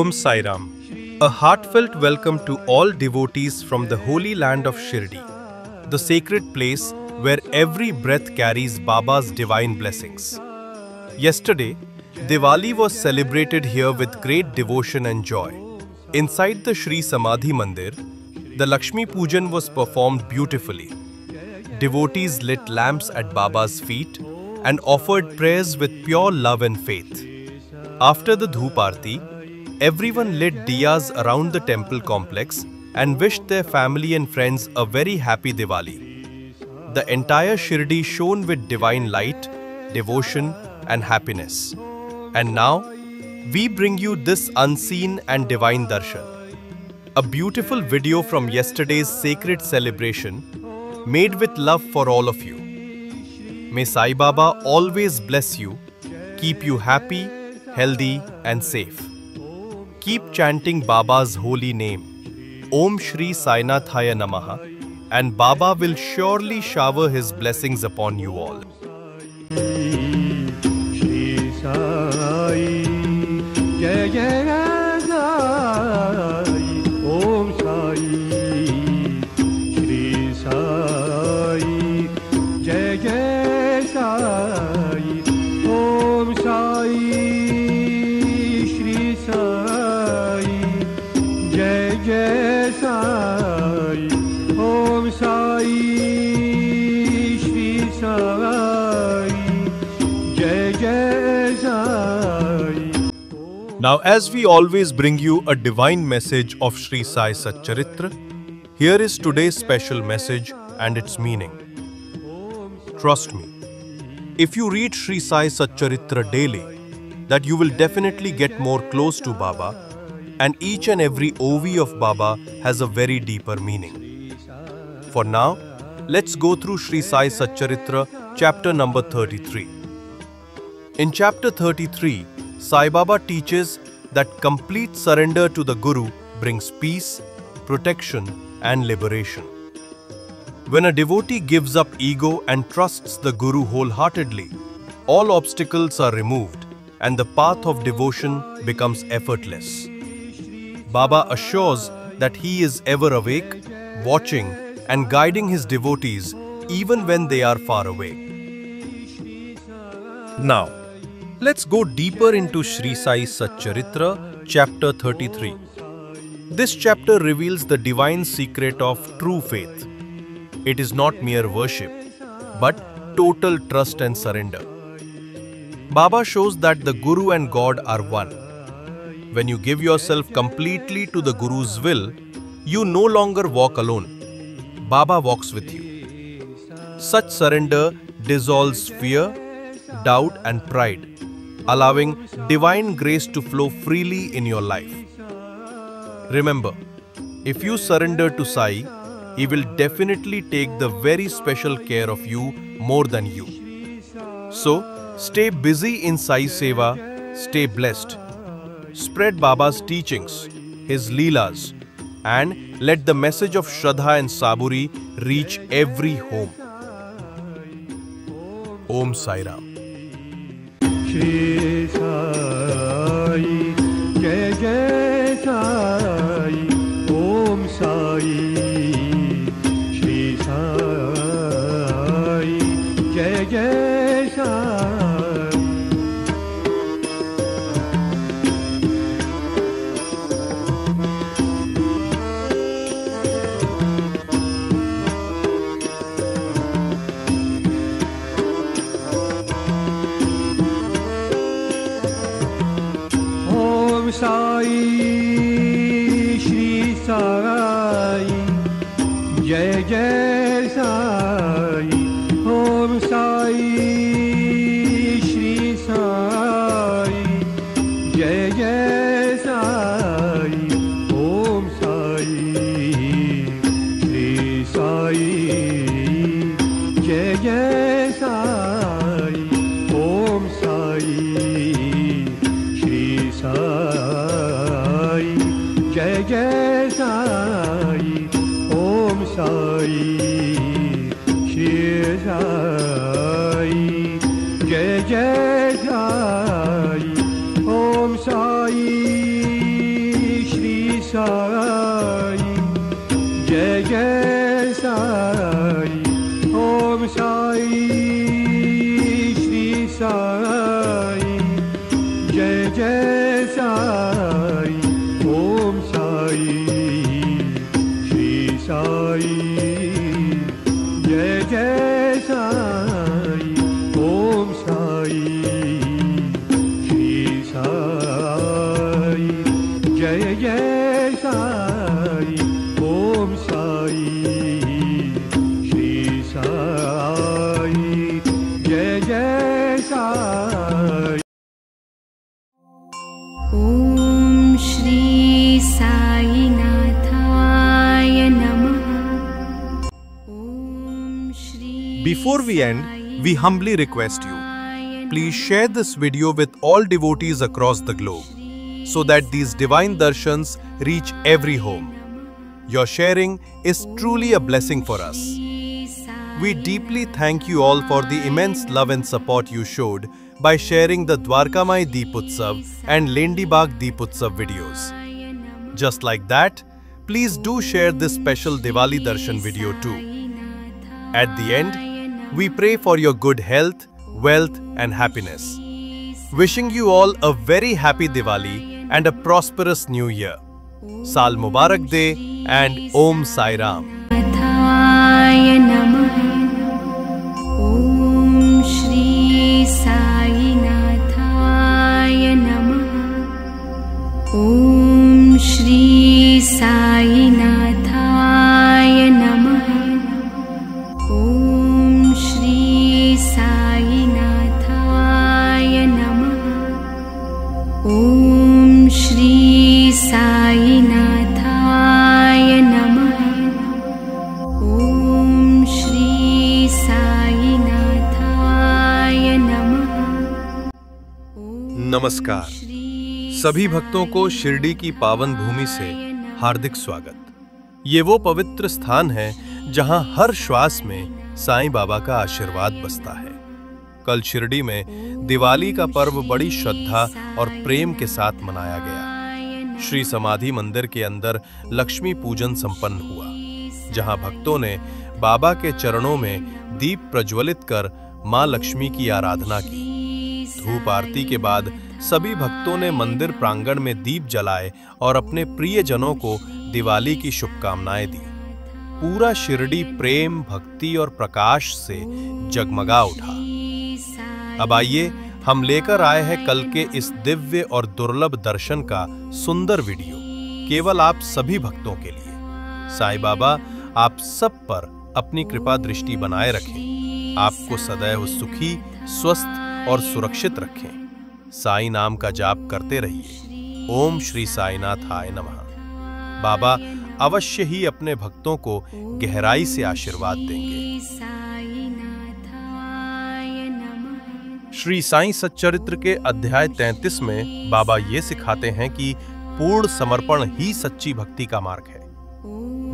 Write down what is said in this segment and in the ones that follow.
Om Sai Ram. A heartfelt welcome to all devotees from the holy land of Shirdi, the sacred place where every breath carries Baba's divine blessings. Yesterday, Diwali was celebrated here with great devotion and joy. Inside the Sri Samadhi Mandir, the Lakshmi Pujan was performed beautifully. Devotees lit lamps at Baba's feet and offered prayers with pure love and faith. After the Dhoop Aarti, everyone lit diyas around the temple complex and wished their family and friends a very happy Diwali. The entire Shirdi shone with divine light, devotion and happiness. And now, we bring you this unseen and divine darshan. A beautiful video from yesterday's sacred celebration made with love for all of you. May Sai Baba always bless you, keep you happy, healthy and safe. Keep chanting Baba's holy name, Om Shri Sainathaya Namaha, and Baba will surely shower his blessings upon you all. Shri Sai, Jai Jai Sai, Om Sai, Shri Sai, Jai Jai Sai, Om Sai, Shri Sai, Jai Jai Sai, Om Sai, Shri Sai, Jai Jai Sai. Now, as we always bring you a divine message of Sri Sai Satcharitra, here is today's special message and its meaning. Trust me, if you read Sri Sai Satcharitra daily, that you will definitely get more close to Baba, and each and every OV of Baba has a very deeper meaning. For now, let's go through Sri Sai Satcharitra, chapter number 33. In chapter 33, Sai Baba teaches that complete surrender to the Guru brings peace, protection, and liberation. When a devotee gives up ego and trusts the Guru wholeheartedly, all obstacles are removed and the path of devotion becomes effortless. Baba assures that he is ever awake, watching, and guiding his devotees even when they are far away. Now, let's go deeper into Sri Sai Satcharitra, chapter 33. This chapter reveals the divine secret of true faith. It is not mere worship, but total trust and surrender. Baba shows that the Guru and God are one. When you give yourself completely to the Guru's will, you no longer walk alone. Baba walks with you. Such surrender dissolves fear, doubt and pride, allowing divine grace to flow freely in your life. Remember, if you surrender to Sai, he will definitely take the very special care of you more than you. So, stay busy in Sai Seva, stay blessed. Spread Baba's teachings, his Leelas, and let the message of Shraddha and Saburi reach every home. Om Sai Ram. Shri Sai, Jai Jai Sai, Om Sai, Shri Sai, Jai Jai Sai. Sai, Shri Sai, Jai Jai Sai, Om Sai, Shri Sai, Jai Jai Sai, Om Sai, Shri Sai, Jai Jai Sai, Om Sai, Shri Sai, Jai Jai Sai, Om Sai, Shri Sai, Jai Jai Sai, Om Sai, Sai जय जय साई ओम साई श्री साई जय जय साई ओम साई श्री साई जय जय साई। ॐ श्री साईनाथाय नमः। ॐ Shri Before we end, we humbly request you, please share this video with all devotees across the globe so that these divine darshans reach every home. Your sharing is truly a blessing for us. We deeply thank you all for the immense love and support you showed by sharing the Dwarkamai Deeputsav and Lendibag Deeputsav videos. Just like that, please do share this special Diwali Darshan video too. At the end, we pray for your good health, wealth and happiness. Wishing you all a very happy Diwali and a prosperous new year. Saal Mubarak De and Om Sai Ram. नाथाय नमः। ॐ श्री साईनाथाय नमः। ॐ श्री साईनाथाय नमः। ॐ श्री साईनाथाय नमः। ॐ श्री साईनाथाय नमः। ॐ श्री साईनाथाय नमः। नमस्कार। सभी भक्तों को शिरडी की पावन भूमि से हार्दिक स्वागत। ये वो पवित्र स्थान है जहां हर श्वास में साईं बाबा का आशीर्वाद बसता है। कल शिरडी में दिवाली का पर्व बड़ी श्रद्धा और प्रेम के साथ मनाया गया। श्री समाधि मंदिर के अंदर लक्ष्मी पूजन संपन्न हुआ, जहां भक्तों ने बाबा के चरणों में दीप प्रज्वलित कर मां लक्ष्मी की आराधना की। धूप आरती के बाद सभी भक्तों ने मंदिर प्रांगण में दीप जलाए और अपने प्रियजनों को दिवाली की शुभकामनाएं दी। पूरा शिरडी प्रेम, भक्ति और प्रकाश से जगमगा उठा। अब आइए हम लेकर आए हैं कल के इस दिव्य और दुर्लभ दर्शन का सुंदर वीडियो, केवल आप सभी भक्तों के लिए। साईं बाबा आप सब पर अपनी कृपा दृष्टि बनाए रखें, आपको सदैव सुखी, स्वस्थ और सुरक्षित रखें। साईं नाम का जाप करते रहिए। ओम श्री साईनाथाय नमः। बाबा अवश्य ही अपने भक्तों को गहराई से आशीर्वाद देंगे। श्री साईं सच्चरित्र के अध्याय 33 में बाबा ये सिखाते हैं कि पूर्ण समर्पण ही सच्ची भक्ति का मार्ग है।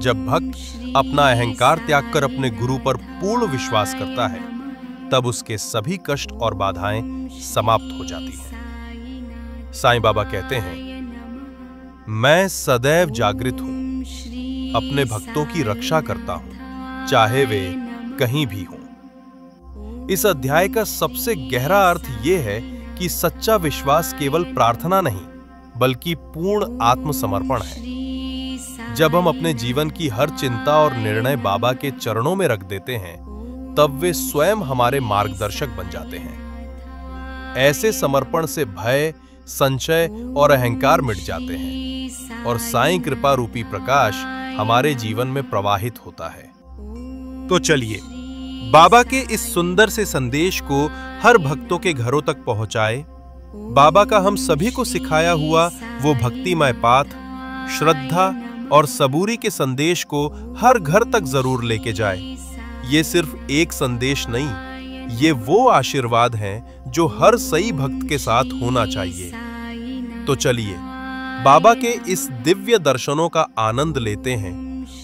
जब भक्त अपना अहंकार त्याग कर अपने गुरु पर पूर्ण विश्वास करता है, तब उसके सभी कष्ट और बाधाएं समाप्त हो जाती हैं। साईं बाबा कहते हैं, मैं सदैव जागृत हूं, अपने भक्तों की रक्षा करता हूं, चाहे वे कहीं भी हों। इस अध्याय का सबसे गहरा अर्थ यह है कि सच्चा विश्वास केवल प्रार्थना नहीं, बल्कि पूर्ण आत्मसमर्पण है। जब हम अपने जीवन की हर चिंता और निर्णय बाबा के चरणों में रख देते हैं, तब वे स्वयं हमारे मार्गदर्शक बन जाते हैं। ऐसे समर्पण से भय, संशय और अहंकार मिट जाते हैं और साईं कृपा रूपी प्रकाश हमारे जीवन में प्रवाहित होता है। तो चलिए बाबा के इस सुंदर से संदेश को हर भक्तों के घरों तक पहुंचाए। बाबा का हम सभी को सिखाया हुआ वो भक्तिमय पाठ, श्रद्धा और सबूरी के संदेश को हर घर तक जरूर लेके जाए। ये सिर्फ एक संदेश नहीं, ये वो आशीर्वाद हैं जो हर सही भक्त के साथ होना चाहिए। तो चलिए बाबा के इस दिव्य दर्शनों का आनंद लेते हैं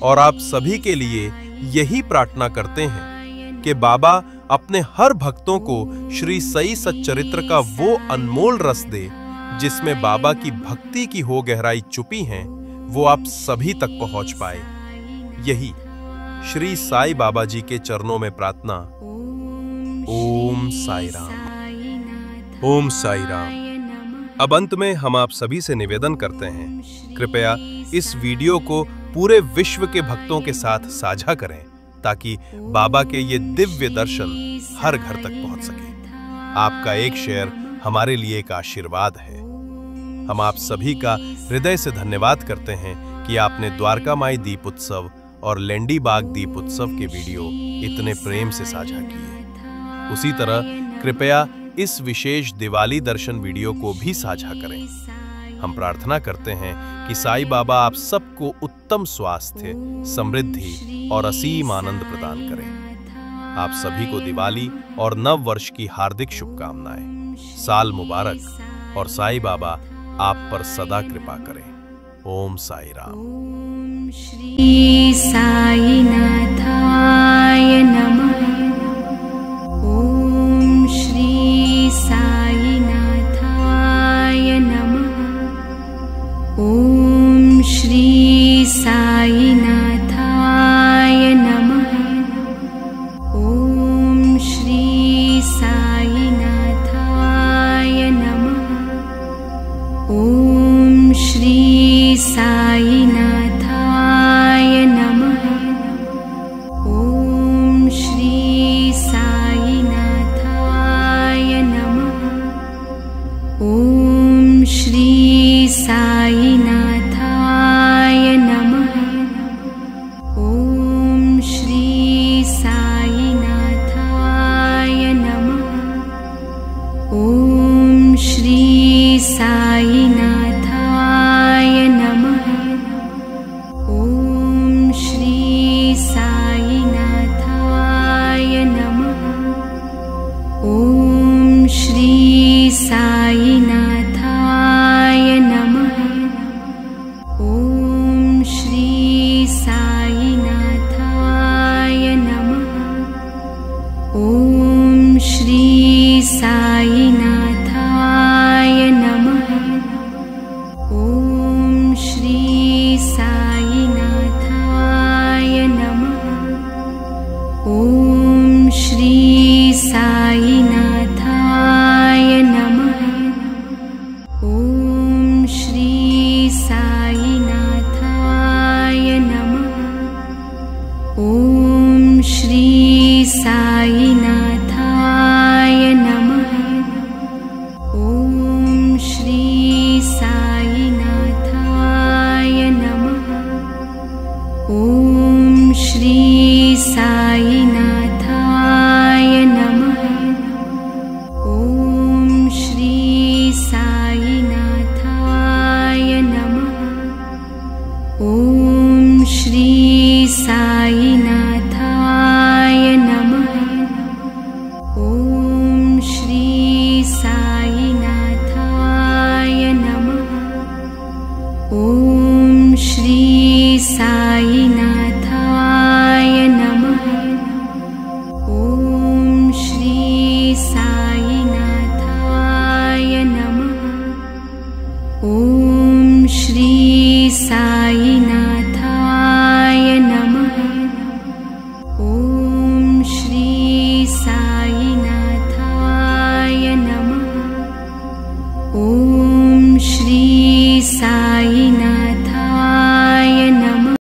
और आप सभी के लिए यही प्रार्थना करते हैं कि बाबा अपने हर भक्तों को श्री साई सच्चरित्र का वो अनमोल रस दे, जिसमें बाबा की भक्ति की हो गहराई छुपी है, वो आप सभी तक पहुंच पाए। यही श्री साई बाबा जी के चरणों में प्रार्थना। ओम साई राम। ओम साई राम। अब अंत में हम आप सभी से निवेदन करते हैं, कृपया इस वीडियो को पूरे विश्व के भक्तों के साथ साझा करें ताकि बाबा के ये दिव्य दर्शन हर घर तक पहुंच सके। आपका एक शेयर हमारे लिए एक आशीर्वाद है। हम आप सभी का हृदय से धन्यवाद करते हैं कि आपने द्वारका माई दीप उत्सव और लेंडी बाग दीप उत्सव के वीडियो इतने प्रेम से साझा किए। उसी तरह कृपया इस विशेष दिवाली दर्शन वीडियो को भी साझा करें। हम प्रार्थना करते हैं कि साईं बाबा आप सबको उत्तम स्वास्थ्य, समृद्धि और असीम आनंद प्रदान करें। आप सभी को दिवाली और नव वर्ष की हार्दिक शुभकामनाएं। साल मुबारक और साईं बाबा आप पर सदा कृपा करें। ओम साई राम। श्री साईनाथाय नमः। ओम श्री साईनाथाय नमः। ओम श्री साईनाथाय नमः। ओम श्री साईनाथाय नमः। ओम श्री साईनाथाय नमः। ओम श्री साईनाथाय नमः। ओम श्री साईनाथाय नमः। ओम श्री साईनाथाय नमः। ओम श्री साईनाथाय नमः। ओम श्री साईनाथाय नमः। ओम श्री साईनाथाय नमः। ओम श्री साईनाथाय नमः। ओम श्री साईनाथाय नमः। ओम श्री साईनाथाय नमः। ओम श्री साईनाथाय नमः। ओम श्री साईनाथाय नमः। ओम श्री साईनाथाय नमः। ओम श्री साईनाथाय नमः। ओम श्री साईनाथाय